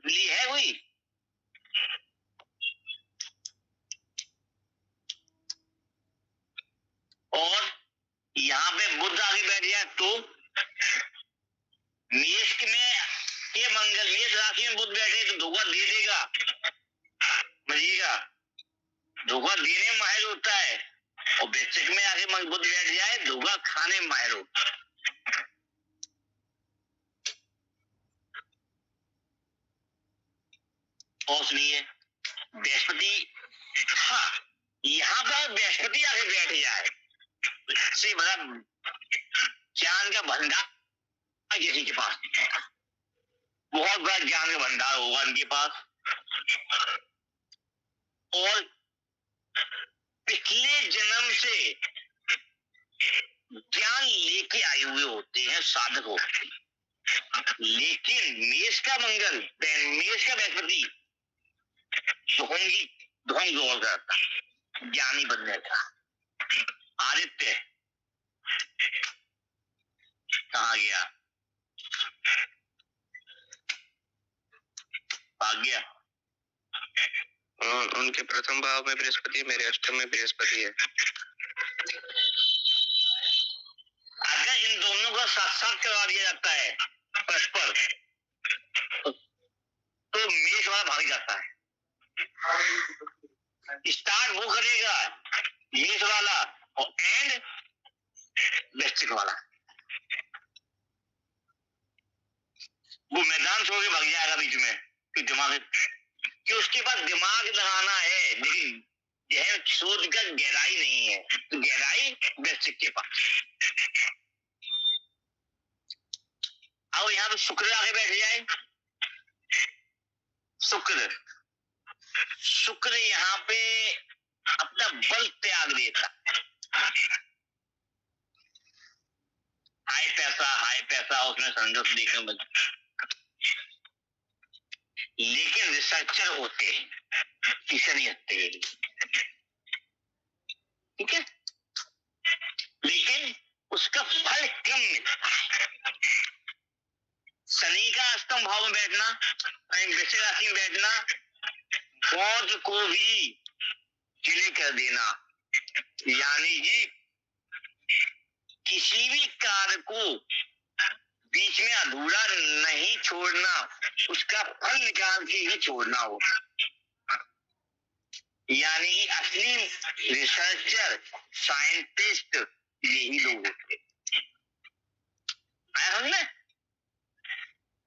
है कोई। और यहाँ पे बुध आगे बैठ जाए तो मेष में ये मंगल, मेष राशि में बुध बैठे तो धोखा दे देगा। समझिएगा, धोखा देने में माहिर होता है और वृश्चिक में आगे बुध बैठ जाए धोखा खाने में माहिर होता है। और सुनिए बृहस्पति, हाँ यहाँ पर बृहस्पति आगे बैठ जाए से बड़ा ज्ञान का भंडार किसी के पास, बहुत बड़ा ज्ञान का भंडार होगा उनके पास। और पिछले जन्म से ज्ञान लेके आए हुए होते हैं, साधक होते हैं। लेकिन मेष का मंगल, मेष का बृहस्पति ढोंग जोड़ करता ज्ञानी बनने का। आदित्य कहा गया, आ गया। उनके प्रथम भाव में बृहस्पति, मेरे अष्टम में बृहस्पति है। अगर इन दोनों का साथ करवा दिया जाता है परस्पर तो मेष वाला भाग जाता है। स्टार्ट वो करेगा मेष वाला और एंड वृश्चिक वाला। वो मैदान छोड़ के भाग जाएगा बीच में कि दिमाग कि उसके पास दिमाग लगाना है, लेकिन यह सोच का गहराई नहीं है, तो गहराई वृश्चिक के पास। अब यहाँ पे शुक्र आगे बैठ जाए। शुक्र यहाँ पे अपना बल त्याग देता। हाई पैसा उसमें संघर्ष देखने में, लेकिन रिसर्चर होते हैं, पीछे नहीं हटते, ठीक है, लेकिन उसका फल कम मिलता है। शनि का अष्टम भाव में बैठना, वृश्चिक राशि में बैठना, मौत को भी डिले कर देना, यानी कि किसी भी कार्य को बीच में अधूरा नहीं छोड़ना, उसका फल निकाल के ही छोड़ना होगा। यानी कि असली रिसर्चर, साइंटिस्ट यही लोग होते हैं। आया समझ?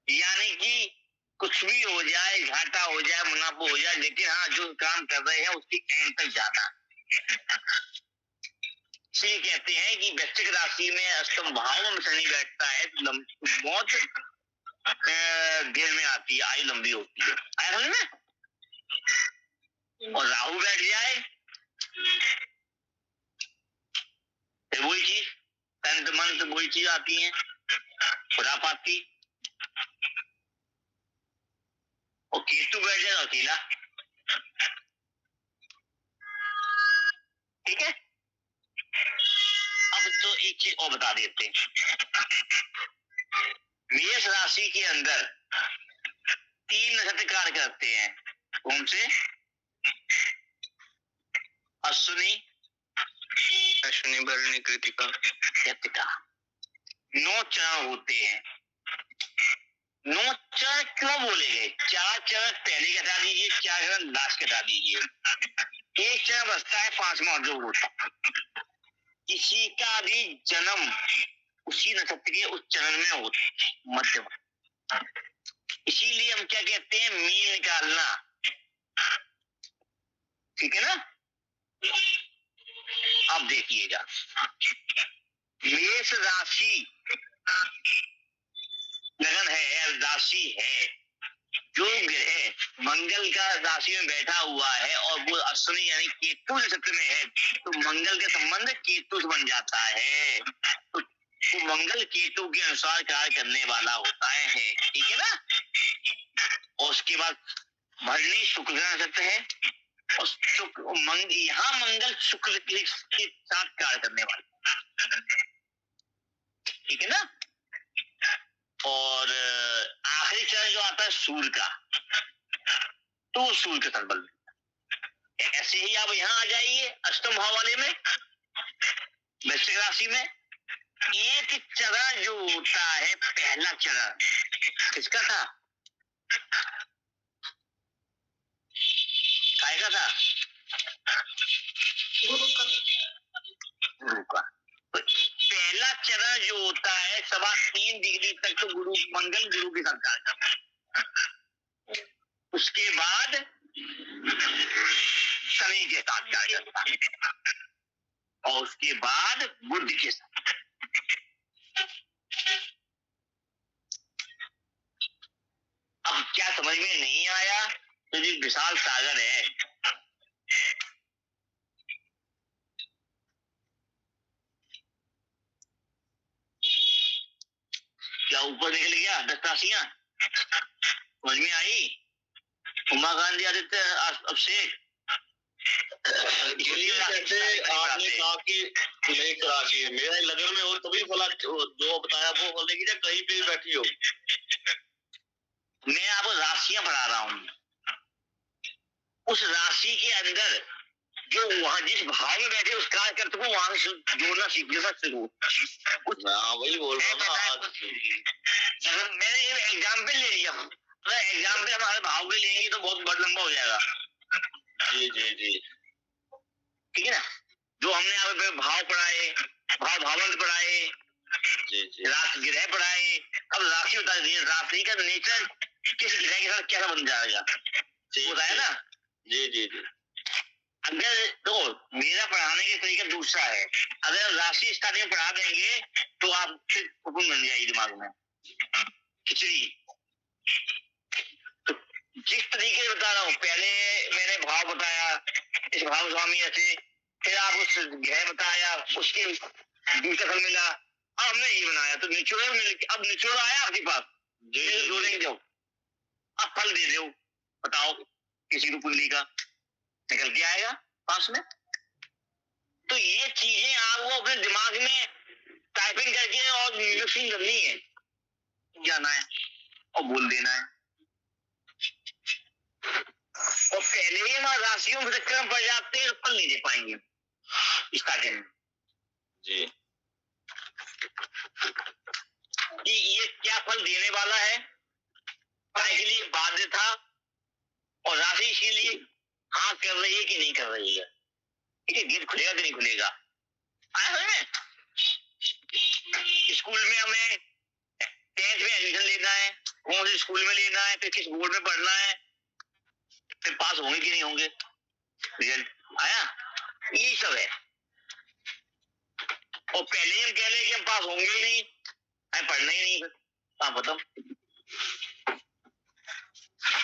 यानी कि कुछ भी हो जाए, घाटा हो जाए, मुनाफा हो जाए, लेकिन हाँ जो काम कर रहे हैं उसकी एंड तक जाना। इसलिए कहते हैं कि वृश्चिक राशि में अष्टम भाव में शनि बैठता है, मौत देर में आती है, आयु लंबी होती है। आया समझ में? और राहु बैठ जाए फिर वही चीज, तंत्र मंत्र वही चीज आती है, खुरापाती। और केतु बैठ जाए अकेला, ठीक है। अब तो एक चीज और बता देते हैं, मेष राशि के अंदर 3 नक्षत्र कार्य करते हैं। कौन से? अश्विनी, भरणी, कृतिका, कृतिका। 9 चरण होते हैं। 9 चरण क्यों बोले गए? 4 चरण पहले घटा दीजिए, 4 चरण लास्ट घटा दीजिए, 1 चरण बचता है 5वां जो होता। किसी का भी जन्म उसी नक्षत्र के उस चरण में होता, मध्य। इसीलिए हम क्या कहते हैं, मीन निकालना, ठीक है ना। अब देखिएगा, मेष राशि लगन है, राशि है, जो ग्रह मंगल का राशि में बैठा हुआ है और वो अश्विनी यानी केतु नक्षत्र में है, तो मंगल के संबंध केतु से बन जाता है, तो मंगल केतु के अनुसार कार्य करने वाला होता है, ठीक है ना। और उसके बाद भरणी शुक्र का नक्षत्र है, और यहाँ मंगल शुक्र के साथ कार्य करने वाला, ठीक है ना। और आखिरी चरण जो आता है सूर्य का, तो सूर्य के साथ बल। ऐसे ही आप यहाँ आ जाइए अष्टम भाव वाले में, वृश्चिक राशि में एक चरण जो होता है, पहला चरण किसका था? काय का था? गुरु का। तो पहला चरण जो होता है 3.25 डिग्री तक तो मंगल गुरु के साथ कार्य करता है। उसके बाद शनि के साथ कार्य करता है, और उसके बाद बुध के साथ। अब क्या समझ में नहीं आया? तो जो विशाल सागर है, क्या ऊपर निकल गया 10 राशियां? समझ में आई? उमा गांधी, आदित्य, अभिषेक, आपने कहा कि मेष राशि है, मेरा लगन में हो तभी फला जो बताया वो होने की, कहीं पे बैठी हो। मैं आपको राशियां पढ़ा रहा हूँ, उस राशि के अंदर जो वहां जिस भाव में बैठे उस कार्य करते को वहां से जोड़ना सीखने का शुरू। वही बोल रहा हूँ ना। मैंने एग्जाम्पल ले लिया, एग्जाम्पल हमारे भाव के लेंगे तो बहुत बड़ा लंबा हो जाएगा। जी जी जी ठीक है ना। जो हमने यहाँ पे भाव पढ़ाए, भाव भावंत पढ़ाए, जी जी राशि ग्रह पढ़ाए, अब राशि बता दीजिए राशि का नेचर किस ग्रह के साथ कैसा बन जाएगा, बताया ना। जी जी जी अगर तो मेरा पढ़ाने का तरीका दूसरा है, अगर राशि स्टार्टिंग में पढ़ा देंगे तो आप फिर हुकुम बन जाएगी दिमाग में खिचड़ी। तो जिस तरीके से बता रहा हूँ, पहले मैंने भाव बताया, इस भाव स्वामी ऐसे, फिर आप उस ग्रह बताया, उसके दूसरा फल मिला, अब हमने ये बनाया तो निचोड़ मिल, अब निचोड़ आया आपके पास, जोड़ेंगे जो अब फल दे दो, बताओ किसी को कुंडली का निकल के आएगा पास में। तो ये चीजें आपको अपने दिमाग में टाइपिंग करके और मिक्सिंग करनी है, जाना है और बोल देना है। और पहले ही हमारे राशियों में चक्कर में पड़ जाते हैं, फल नहीं दे पाएंगे स्टार्टिंग में जी। कि ये क्या फल देने वाला है, के लिए बाध्य था, और राशि इसीलिए हाँ कर रही है कि नहीं कर रही है, ठीक है, गेट खुलेगा कि नहीं खुलेगा। आया समझ में। स्कूल में हमें 10th में एडमिशन लेना है, कौन से स्कूल में लेना है, फिर किस बोर्ड में पढ़ना है, फिर पास होंगे कि नहीं होंगे, रिजल्ट आया, यही सब है। और पहले ही हम कह रहे कि हम पास होंगे ही नहीं, हमें पढ़ना ही नहीं, आप बताओ।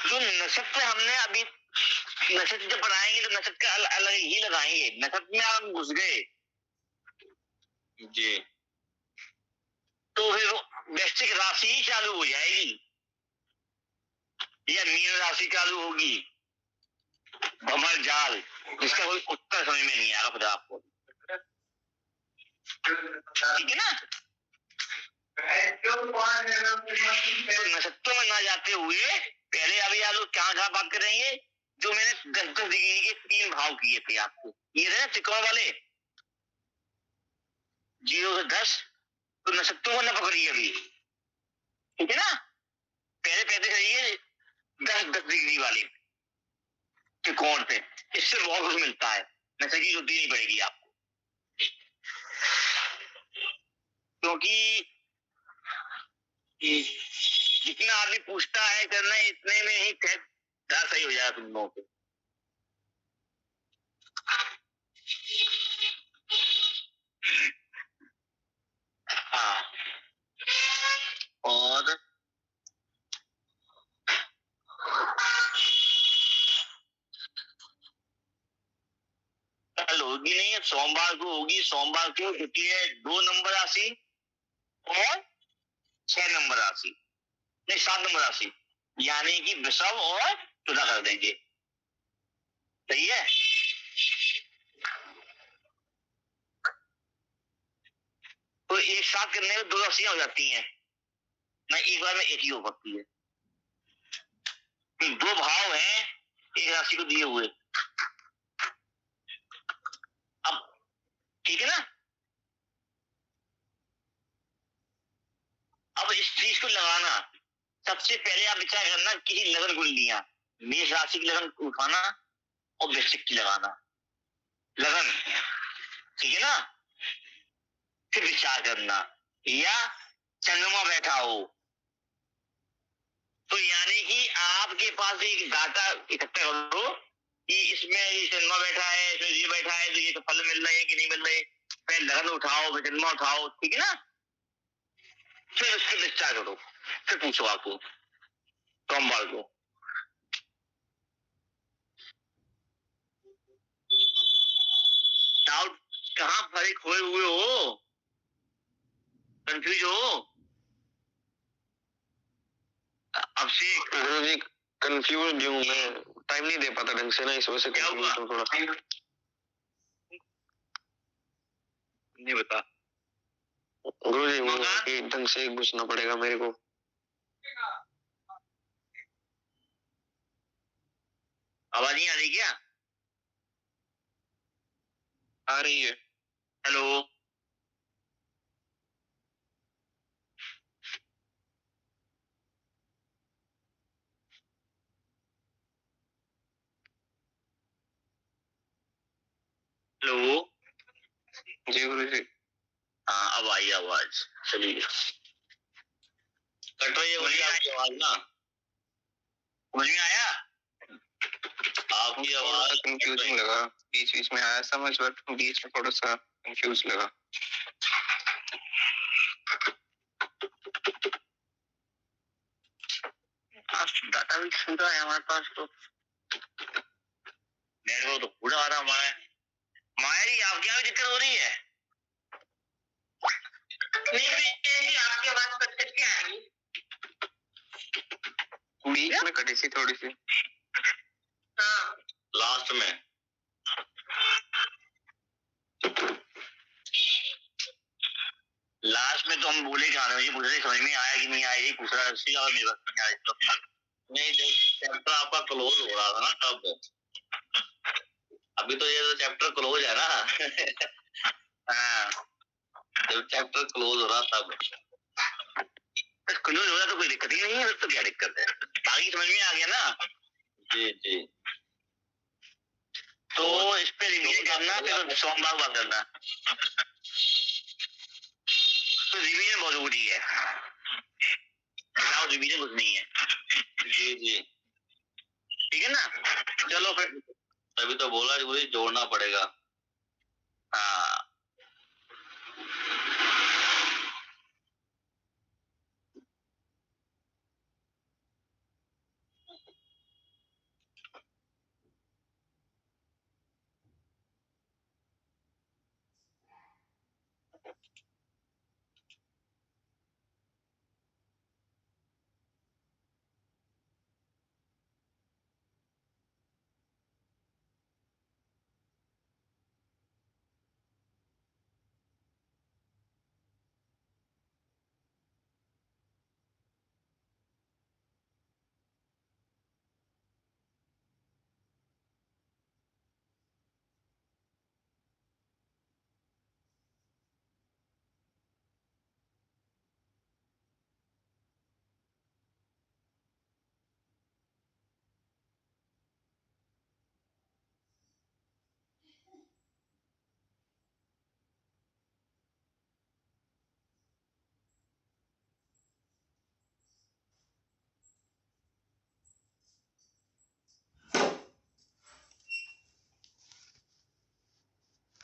तो नक्षत्र हमने अभी, नक्षत्र जब पढ़ाएंगे तो नक्षत्र का अलग ही लगाएंगे, नक्षत्र में आप घुस गए जी तो फिर वृश्चिक राशि ही चालू हो जाएगी, या मीन राशि चालू होगी, भंवर जाल, जिसका कोई उत्तर समझ में नहीं आएगा खुदा आपको, ठीक है ना। तो नक्षत्रों में ना जाते हुए पहले अभी आप लोग कहाँ कहाँ बात करेंगे, जो मैंने 10-10 डिग्री के 3 भाव किए थे आपको, ये रहे त्रिकोण वाले 0 से 10, तो नक्षत्रों को न पकड़िए अभी, ठीक है ना। पहले पहले करिए 10-10 डिग्री वाले त्रिकोण पे, इससे बहुत कुछ मिलता है, नशे की जरूरत नहीं पड़ेगी आपको, क्योंकि जितना आदमी पूछता है करना है, इतने में ही सही हो जाएगा तुम लोगों को। हाँ, और कल होगी नहीं, सोमवार को होगी, सोमवार को होती है 2 नंबर राशि और 6 नंबर राशि, नहीं 7 नंबर राशि, यानी कि वृषभ और तुला कर देंगे, सही है। तो एक साथ करने में 2 राशियां हो जाती हैं ना, एक बार में एक ही हो सकती है, 2 भाव हैं एक राशि को दिए हुए, अब ठीक है ना। अब इस चीज को लगाना, सबसे पहले आप विचार करना किसी लगन कुंडलियां, मेष राशि की लगन उठाना और वृश्चिक की लगाना लगन, ठीक है ना। फिर विचार करना, या चंद्रमा बैठा हो, तो यानी कि आपके पास एक डाटा इकट्ठा करो कि इसमें ये चंद्रमा बैठा है, इसमें ये बैठा है, तो ये तो फल मिल रहे हैं कि नहीं मिल रहे, पहले लगन उठाओ, फिर चंद्रमा उठाओ, ठीक है ना। फिर उसके विचार करो, फिर पूछो आपको सोमवार को। डाउट कहाँ फरे खोए हुए हो, कंफ्यूज हो, अब से गुरुजी कंफ्यूज हूँ मैं, टाइम नहीं दे पाता ढंग से ना, इस वजह से क्या हुआ? कंफ्यूज हूँ थोड़ा। नहीं बता गुरुजी वहाँ कि ढंग से घुसना पड़ेगा मेरे को। आवाज नहीं आ रही क्या? आ रही है। Hello, hello. जी गुरुजी। हाँ अब आई आवाज। चलिए कट रही है गुरुजी आपकी आवाज ना, समझ में आया? आपकी आवाज कंफ्यूजिंग लगा, बीच बीच में आया समझ, बट बीच में थोड़ा सा कंफ्यूज लगा। डाटा भी पूरा है हमारे पास तो, नेटवर्क तो पूरा आ रहा हमारा। माया जी आपके यहाँ भी दिक्कत हो रही है? नहीं जी, आपकी आवाज कट कट के आ रही है। बीच में कटी सी थोड़ी सी। हाँ लास्ट में। लास्ट में तो हम बोले कि मुझे पूछ रहे समझ में आया कि नहीं आया, पूछ रहा है मेरे पास नहीं आया। नहीं, जब चैप्टर आपका क्लोज हो रहा था ना तब, अभी तो ये तो चैप्टर क्लोज है ना। हाँ जब चैप्टर क्लोज हो रहा तब क्लोज हो रहा तो कोई दिक्कत ही नहीं है, तो क्या दिक्कत है, बाकी समझ में आ गया ना। जी जी। तो इस पे रिवीजन करना, फिर सोमवार बात करना। तो रिवीजन बहुत जरूरी है, रिवीजन कुछ नहीं है। जी जी ठीक है ना, चलो फिर। तभी तो बोला जोड़ना पड़ेगा। हाँ